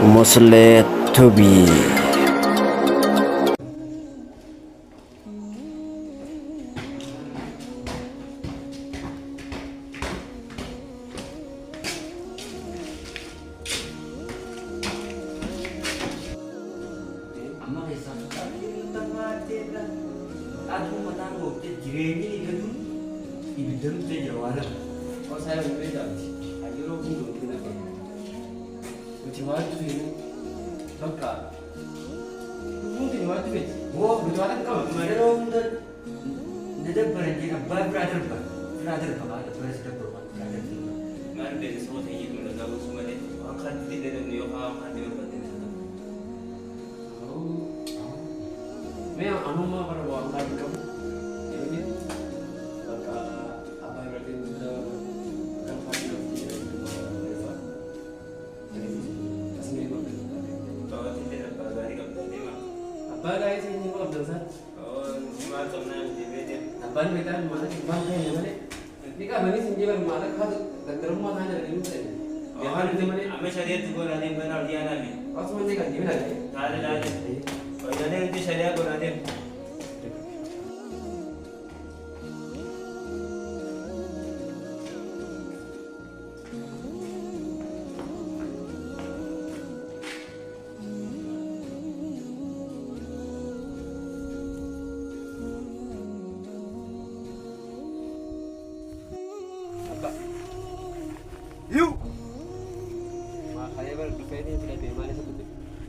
Muslet to be.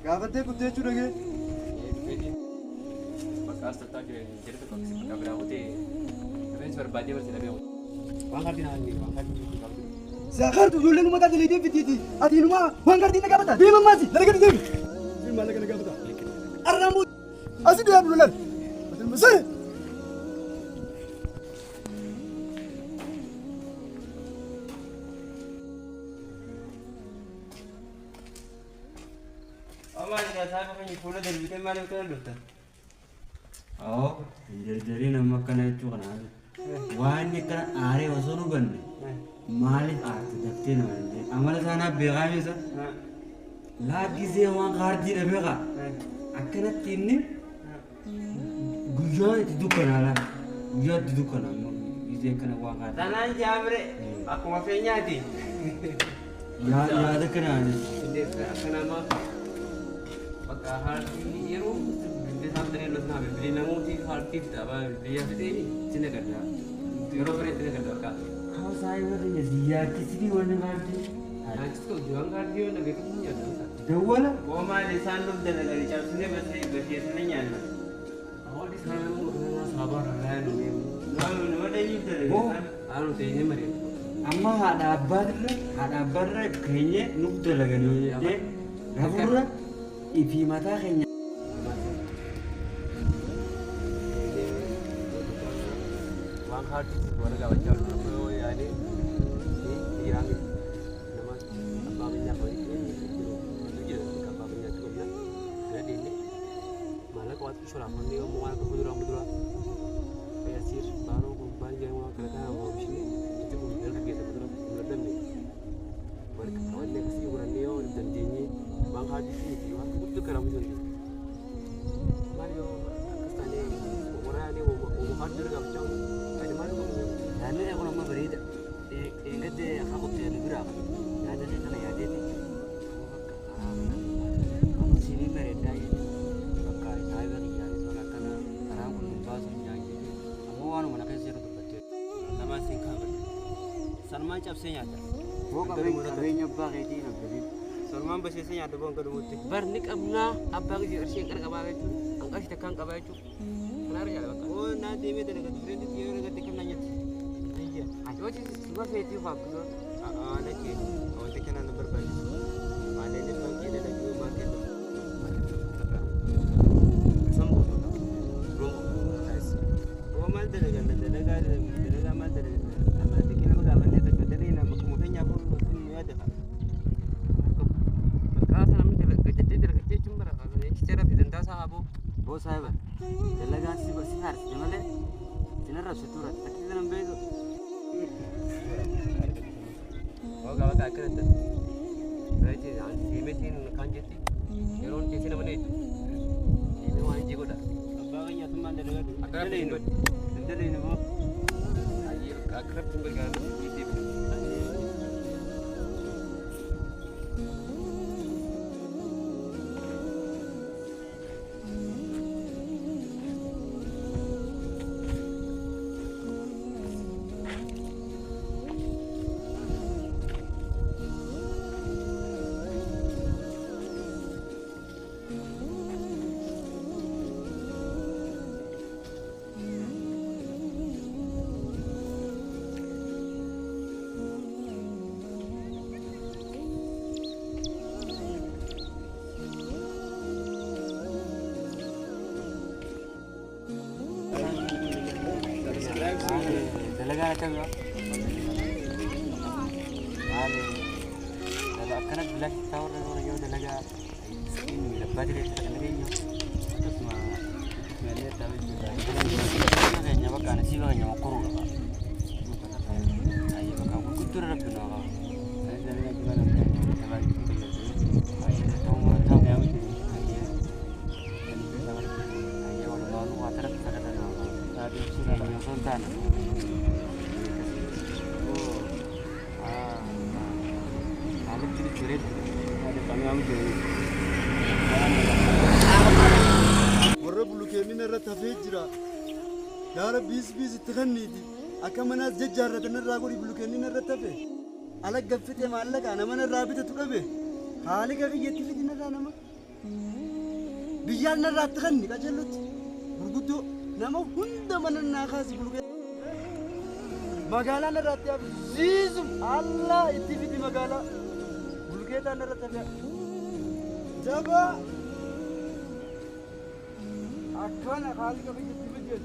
Gaafatee kuttee jechuudha gee. Maqaa asxaa jedhu tokko akkasii bakka biraa ta'e rifeensi barbaadee barsiisa beeku. Waan gardii naa waan gardii qabu. Zakartu ijoolleen uummata daleedee fitiiti. Ati inumaa waan gardii na gaafata. Deema maasi. Dalaga deemi. Maallaqa na gaafata. Arraamuu. Asi deemu lolan. Ati masee. Jadi nama kana itu kan ada. Wani kana are wasonu ganne. Malik art dakte na ne. Amal sana begami sa. Lagi ze wan gardi da bega. Akana tinni. Guja itu dukana la. Guja itu dukana. Ize kana wan gardi. Tanan jamre. Aku ma fenya di. Ya ada kana ne. Inde kana ma bakka harti yeru Sampai lu nabi beli namuti harti apa dia itu sini kerja, euro berarti sini kerja kak. Kau saya bertanya dia kisah warna gardi. Nah itu jual gardi itu nabi punya dah. Dua lah. Goma di sana lu dah dari jam sini bersih senenya. Awal di sana lu kena sabar lah lu. Lalu ada ini dah. Oh, anu teh ini mari. Amma ada bar kayaknya nukte lagi nih. Gapura, ipi mata kayaknya. Harti warga wajar nama ya ini Irang nama abangnya apa ini itu abangnya cukup lah jadi ini malah kuat suara pun dia mau ke berdua kayak sih baru kembali yang mau kereta mau sini itu kemudian kegiatan berdua nih mereka kawan dia kasih ukuran dia dan dini bang Harti ini waktu itu keramu jadi Mario kestane orang ini mau Harti juga macam Lalu aku nama berita, ingat deh aku tuh yang gerak, ada deh karena ya deh, kamu sini mereka ini, pakai saya bagi jadi soal karena aku membahas menyanyi, kamu orang mana kasih itu betul, nama singkat, sama cap senyata, Kami nyoba kayak ini nanti. sama bersih senyata bukan kedua bernik abna abang di arsy kan kabar itu, angkat tekan kabar itu, kelar ya pak. Oh nanti ini dekat friend dia dekat tekan nanya. Ayo sih, gua feti waktu tu. Ada ke, awak tekan anda berbalik. Ada ni bagi ada lagi market. Sampai. Belum. Oh mal dekat mal dekat. Ama tekan aku dah mandai dekat dari nak aku mau penyap pun ni ada. Kerasa namun dekat cuma kalau ni secara bidang sahabu. Oh saya ber. Delegasi bersih harus jalan. Jenara seturat. Tapi dalam begitu. Oh gawat akhirnya. Raiti dimetin kan jetti. Yeron jetti namane. Ini wan jigo dah. Abangnya teman dari Akrab ini. dari ini bu. Ayo akrab tunggu kan. Ini. Dalaga na kayo. Mali. Dalaga ka na black tower na yung dalaga. Ini dapat diri sa kanila niyo. Tapos mali tabi juga. Kanya baka na siwa kanya makuru ka. Ay baka ko kutur ra pino ka. Ay dalaga gimana ka? Dapat tinggal. Ay tong tong ya mesti. Ay wala wala water ka kada na. Sabi sila yung sultan. warra bulukeennin irratti hafee jira. Yaa Rabbiis itti kenniiti. Akka manaas jajjaarratan irraa godhi bulukeennin irratti hafe. Ala gaffite maallaqa nama irraa bitatu dhabe. Haali gabiyyatti fidin irraa nama. Biyyaan irraatti kenni qajeellutti. Gurguddoo nama hunda mana naa kaasi bulukeen. Magaalaan irratti hafe siisum Allah itti fidi magaalaa. Bulkeetaan irratti hafe. Jabaa. Akkana haali gabiyyatti fidin.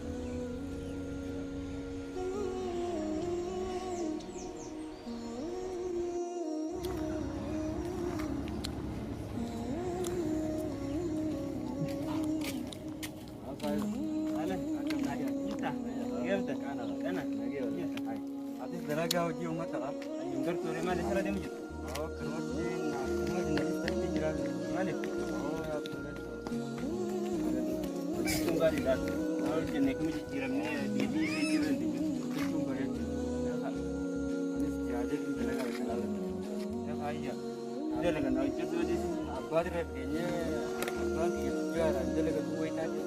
Dalaga hojii uummata hin gartoore malee sala deemu jiru. Kanumatti akkuma dinagdee jira malee. Kun gaariidha. Maal jennee kuma jijjiiramnee deebii jijjiiran jechuun bareedu. Anis jaalalli dalagaa bisalaa. Yaa faayya. Dalaga na hojjetu abbaa dirra keenyee abbaan kiyya jaara dalaga duwwaa taate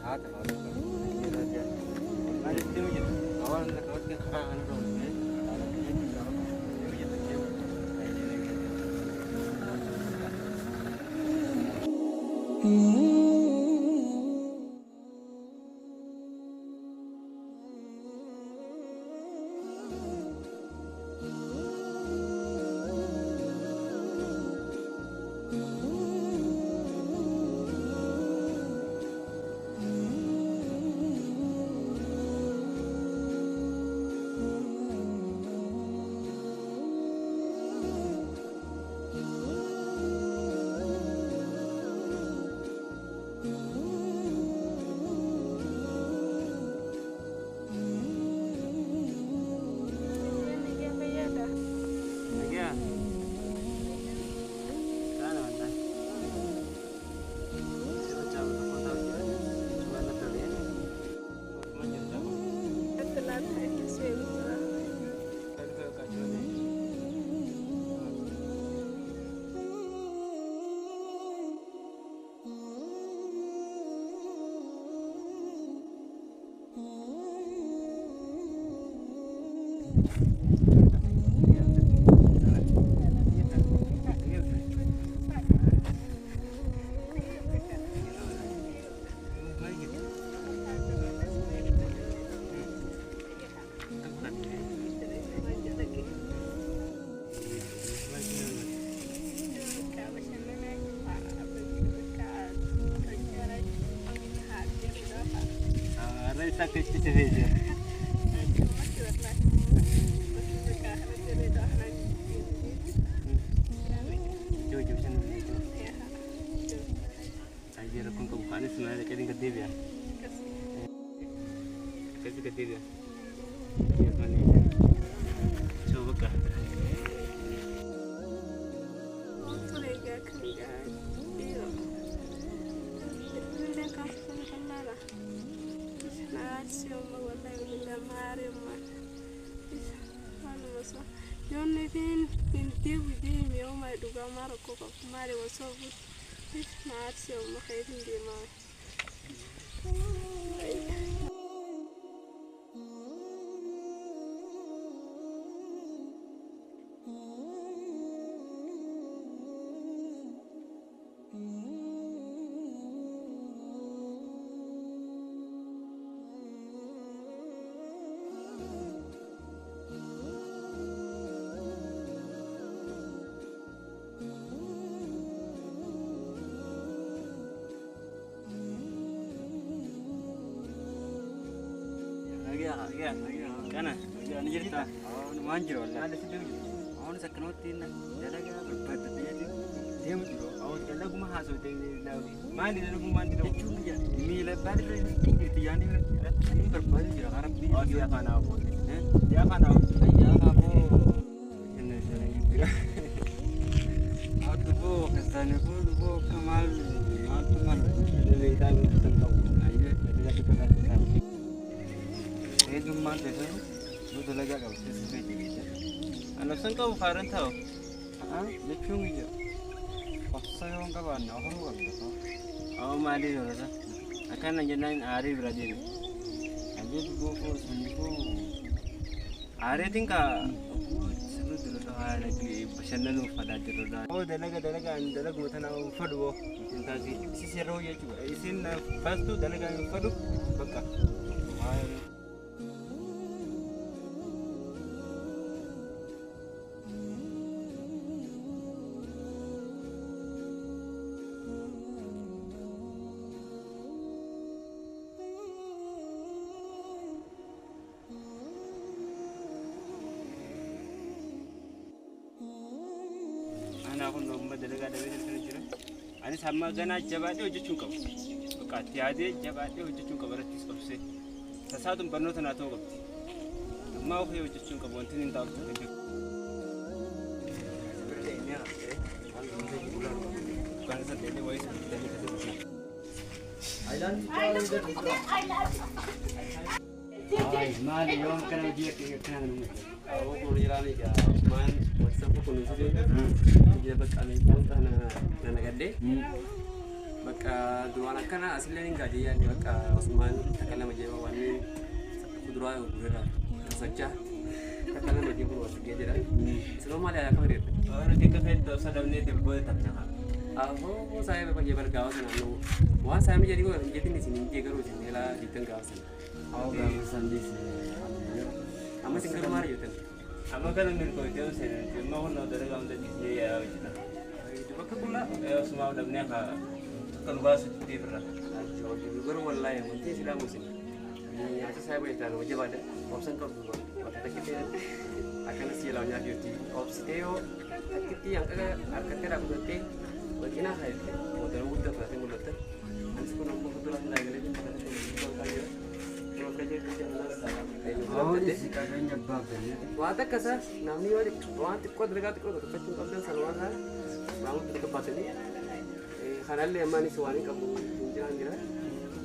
haa ta'u. Maaliif deemu jiru? Awaan lakkaawwattee karaa kana irra oolchee sioma wallahi billah mare ma ana masa yonne fin inti wudi mi o mai duga mara ko ko mare waso ma sioma khairin de ma Kana, jangan cerita. Oh, manjir wallah. Ada sedang. Oh, saknotin. Dalaga berbadan dia mesti. Oh, kalau gua masuk di mandi lalu gua mandi tu cuma mila balik lagi tinggi tiang ni. Ini berbadan je Arab ni. Oh, dia kan apa? Dia kan apa? Dia apa? Ini saya ini. Aku tu kesana tu kamal, kamal. Jadi kita tentang. Ayo, kita kita kan. Itu mana tu? Betul lagi kau sesuai juga. Anak sengkau karan tahu? Lepung je. Pasal orang kawan, orang bukan tu. Oh mali tu lah. Akan aja naik hari berada. Aja tu buku sendiri. Hari tinggal. Sebelum tu lah lagi pasal lalu pada tu lah. Oh dalaga dalaga macam mana fadu. Entah si seru je juga. Isin pas tu dalaga fadu. Bakar. Aku nombor dalaga ada di sini. Ani sama gana jabat dia ujung kau. Bukan tiada jabat dia ujung kau berarti kau sih. Sesuatu benar tu nak tahu kau. Mau kau ujung kau buat ini tahu tu. Seperti ini lah. Bukan seperti ini voice tadi kata. Island. Ay, mali yom kena dia kena. Aku pun jalan ni kan. Man, WhatsApp pun nulis. Dia bakal ni pun na gede. Bakal dua anak kan aslinya ni gaji ya. Bakal Osman takkan macam wani kudura kudura saja. Takkan macam pun wasik dia dah. Selama ada apa dia? Oh, nanti kita tu sadar ni dia boleh tak nak. Aku saya memang jabar gawas sana. Wah saya menjadi ni sini dia kerja sini lah di tengah gawas. Oh, gawasan di sini. Ama single mari yutan. Ama kan ambil kau itu sen. Cuma orang nak dalam dah di ya. Itu bakal pula. Semua dah punya kan bahas di berah. Jadi baru wallah yang mesti sudah musim. Ini asyik saya boleh tahu je pada option kau tu. Waktu kita akan siapnya duty. Opsi teo. Kita yang akan kita berarti. Bagaimana saya? Modal muda berarti muda tu. Nanti pun aku kebetulan lagi lagi. Oh, ini sih kagaknya bagus. Wah, tak kasar. Namni wari. Wah, tikut dekat kecil kecil salwan lah. Bangun dekat pasal ni. Kanal le amani suani kamu jalan kira.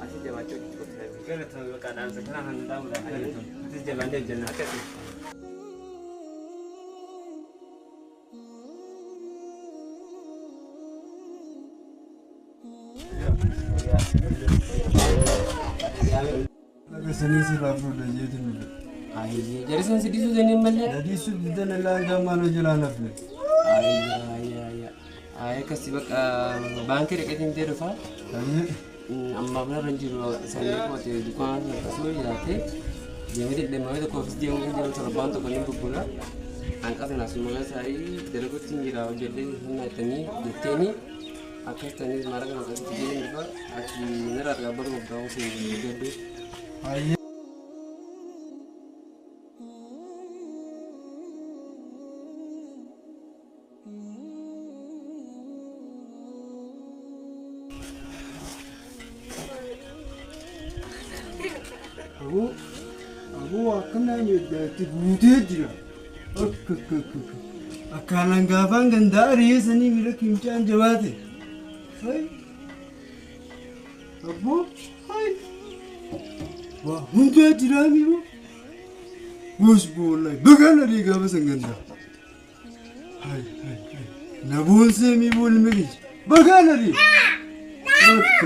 Asyik jalan cuci cuci saya. Kalau tu keadaan sekarang hendak mulai. Nanti jalan dia jalan atas. Seni sirafu dah jadi ni. Ayah, jadi sensi di sana ni mana? Jadi sudah nela zaman jalan apa? Ayah kasih bak bangkir dekat ini terufah. Amma benar ranjir saya ko te dukan kasih ya te. Jadi dia mahu tu kofis dia mungkin dia cara bantu kan itu pula. Angkat nasi makan saya terlalu tinggi dah jadi nak tani deteni. Akan tani semarang nak jadi ni pak. Aki nerat kabar ngobrol sih jadi. Ayah. Aku akan nanya dari budaya dia. Akalan gafan gandari seni milik kimcan jawati. Hai. Abu, hai. hundaa jiraami moo goos boolaa bagaala dhiigaa basanganda naboon seemii bool miriij bagaala dhiigaa